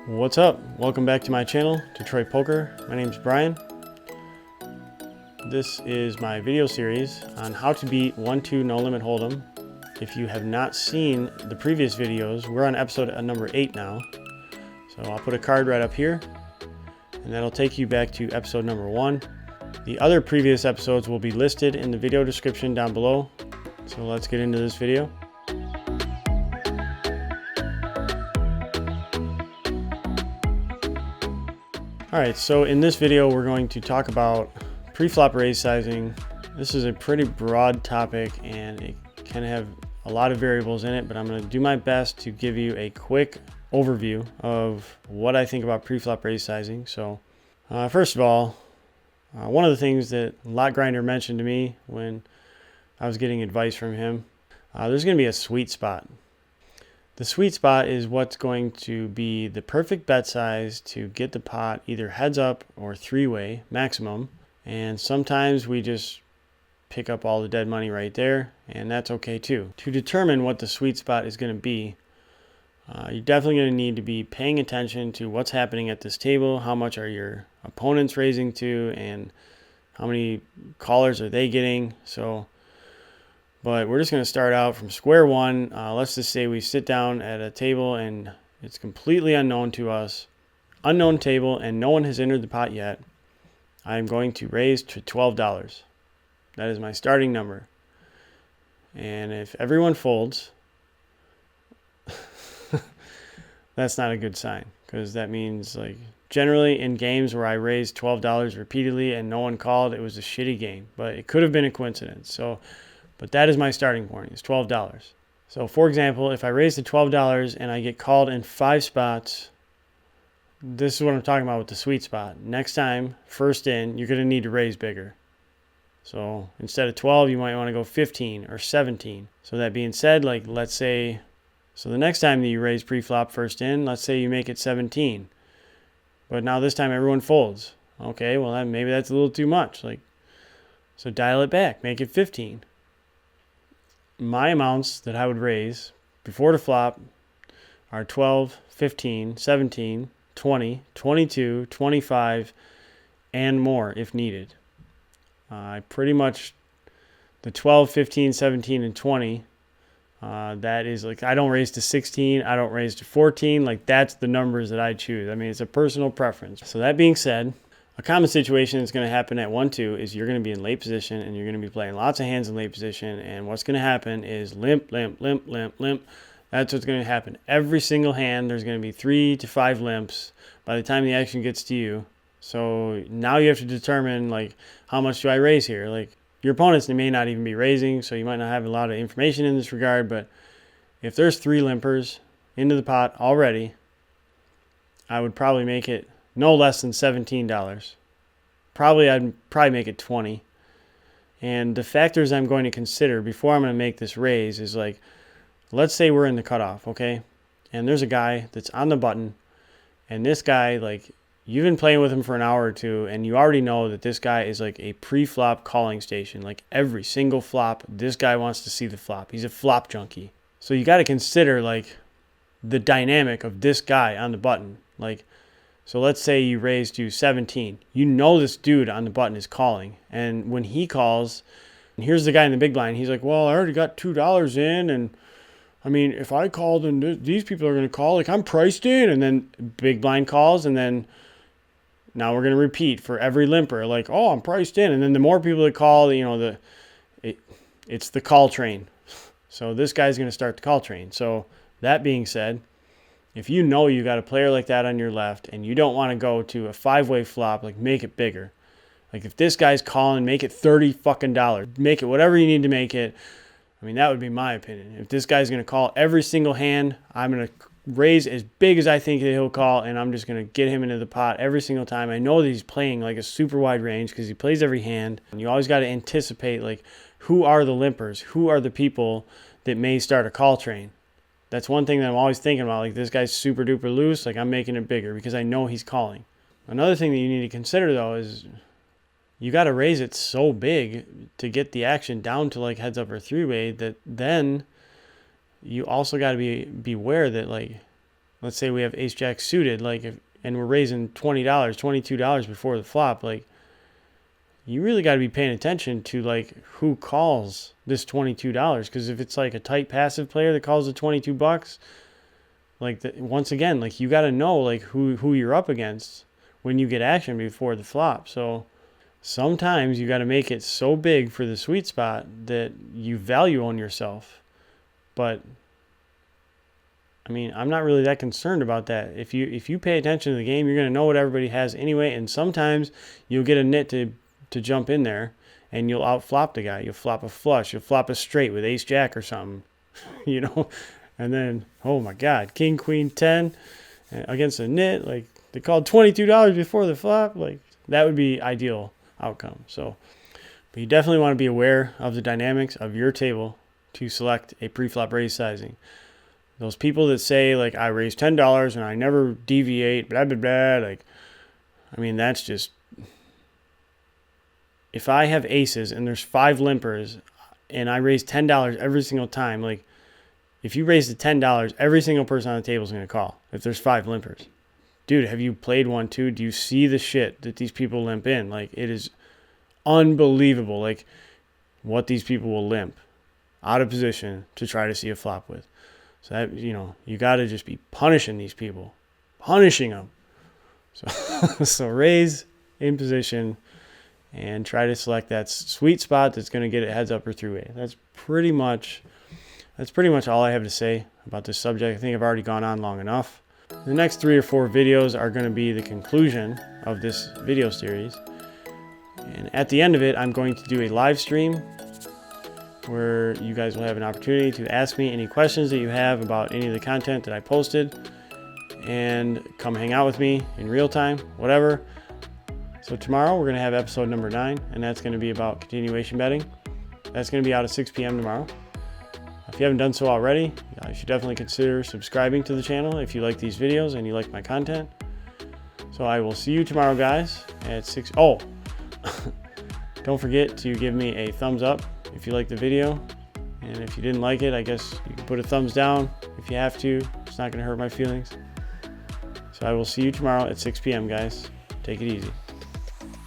What's up? Welcome back to my channel, Detroit Poker. My name's Brian. This is my video series on how to beat 1-2 no limit hold'em. If you have not seen the previous videos, we're on episode number 8 now. So I'll put a card right up here and that'll take you back to episode number 1. The other previous episodes will be listed in the video description down below. So let's get into this video. Alright, so in this video we're going to talk about pre-flop raise sizing. This is a pretty broad topic and it can have a lot of variables in it, but I'm going to do my best to give you a quick overview of what I think about pre-flop raise sizing. So first of all, one of the things that Lot Grinder mentioned to me when I was getting advice from him, there's going to be a sweet spot. The sweet spot is what's going to be the perfect bet size to get the pot either heads up or three-way maximum. And sometimes we just pick up all the dead money right there, and that's okay too. To determine what the sweet spot is going to be, you're definitely going to need to be paying attention to what's happening at this table, how much are your opponents raising to, and how many callers are they getting. But we're just going to start out from square one. Let's just say we sit down at a table and it's completely unknown to us. Unknown table and no one has entered the pot yet. I'm going to raise to $12. That is my starting number. And if everyone folds, that's not a good sign, because that means, like, generally in games where I raised $12 repeatedly and no one called, it was a shitty game. But it could have been a coincidence. But that is my starting point, is $12. So for example, if I raise to $12 and I get called in 5 spots, this is what I'm talking about with the sweet spot. Next time, first in, you're going to need to raise bigger. So instead of 12, you might want to go 15 or 17. So that being said, like, let's say, so the next time that you raise pre-flop first in, let's say you make it 17. But now this time everyone folds. Okay, well maybe that's a little too much. So dial it back, make it 15. My amounts that I would raise before the flop are 12, 15, 17, 20, 22, 25, and more if needed. I pretty much, the 12, 15, 17, and 20, that is, like, I don't raise to 16, I don't raise to 14, like, that's the numbers that I choose. I mean, it's a personal preference. So that being said, a common situation that's going to happen at 1-2 is you're going to be in late position and you're going to be playing lots of hands in late position, and what's going to happen is limp, limp, limp, limp, limp. That's what's going to happen. Every single hand, there's going to be 3 to 5 limps by the time the action gets to you. So now you have to determine, like, how much do I raise here? Like, your opponents, they may not even be raising, so you might not have a lot of information in this regard, but if there's 3 limpers into the pot already, I would probably make it no less than $17. I'd make it 20. And the factors I'm going to consider before I'm going to make this raise is, like, let's say we're in the cutoff, okay? And there's a guy that's on the button, and this guy, like, you've been playing with him for an hour or two, and you already know that this guy is like a pre-flop calling station. Like, every single flop, this guy wants to see the flop. He's a flop junkie. So you got to consider, like, the dynamic of this guy on the button. Like, so let's say you raise to 17. You know this dude on the button is calling. And when he calls, and here's the guy in the big blind. He's like, well, I already got $2 in. And, I mean, if I call, then these people are going to call. Like, I'm priced in. And then big blind calls. And then now we're going to repeat for every limper. Like, oh, I'm priced in. And then the more people that call, you know, it's the call train. So this guy's going to start the call train. So that being said, if you know you got a player like that on your left and you don't want to go to a 5-way flop, like, make it bigger. Like, if this guy's calling, make it $30 fucking dollars. Make it whatever you need to make it. I mean, that would be my opinion. If this guy's going to call every single hand, I'm going to raise as big as I think that he'll call, and I'm just going to get him into the pot every single time. I know that he's playing, like, a super wide range because he plays every hand. And you always got to anticipate, like, who are the limpers? Who are the people that may start a call train? That's one thing that I'm always thinking about. Like, this guy's super duper loose. Like, I'm making it bigger because I know he's calling. Another thing that you need to consider, though, is you got to raise it so big to get the action down to, like, heads up or 3-way, that then you also got to be aware that, like, let's say we have ace jack suited, like and we're raising $20, $22 before the flop, like you really got to be paying attention to like who calls this $22, because if it's like a tight passive player that calls the $22, like once again, like you got to know like who you're up against when you get action before the flop. So sometimes you got to make it so big for the sweet spot that you value on yourself. But I mean, I'm not really that concerned about that. If you pay attention to the game, you're going to know what everybody has anyway, and sometimes you'll get a nit to jump in there and you'll outflop the guy. You'll flop a flush, you'll flop a straight with ace jack or something, you know, and then, oh my God, king, queen, 10 against a nit, like they called $22 before the flop, like that would be ideal outcome. So, but you definitely want to be aware of the dynamics of your table to select a pre-flop raise sizing. Those people that say like, I raise $10 and I never deviate, blah, blah, blah, like, I mean, that's just, if I have aces and there's 5 limpers and I raise $10 every single time, like if you raise the $10, every single person on the table is going to call if there's 5 limpers. Dude, have you played one too? Do you see the shit that these people limp in? Like it is unbelievable, like what these people will limp out of position to try to see a flop with. So that, you know, you got to just be punishing these people, punishing them. So raise in position and try to select that sweet spot that's going to get it heads up or through A. That's pretty much all I have to say about this subject. I think I've already gone on long enough. The next 3 or 4 videos are going to be the conclusion of this video series. And at the end of it, I'm going to do a live stream where you guys will have an opportunity to ask me any questions that you have about any of the content that I posted and come hang out with me in real time, whatever. So tomorrow we're going to have episode number 9, and that's going to be about continuation betting. That's going to be out at 6 p.m. tomorrow. If you haven't done so already, you should definitely consider subscribing to the channel if you like these videos and you like my content. So I will see you tomorrow, guys, at 6. Oh, don't forget to give me a thumbs up if you like the video. And if you didn't like it, I guess you can put a thumbs down if you have to. It's not going to hurt my feelings. So I will see you tomorrow at 6 p.m., guys. Take it easy.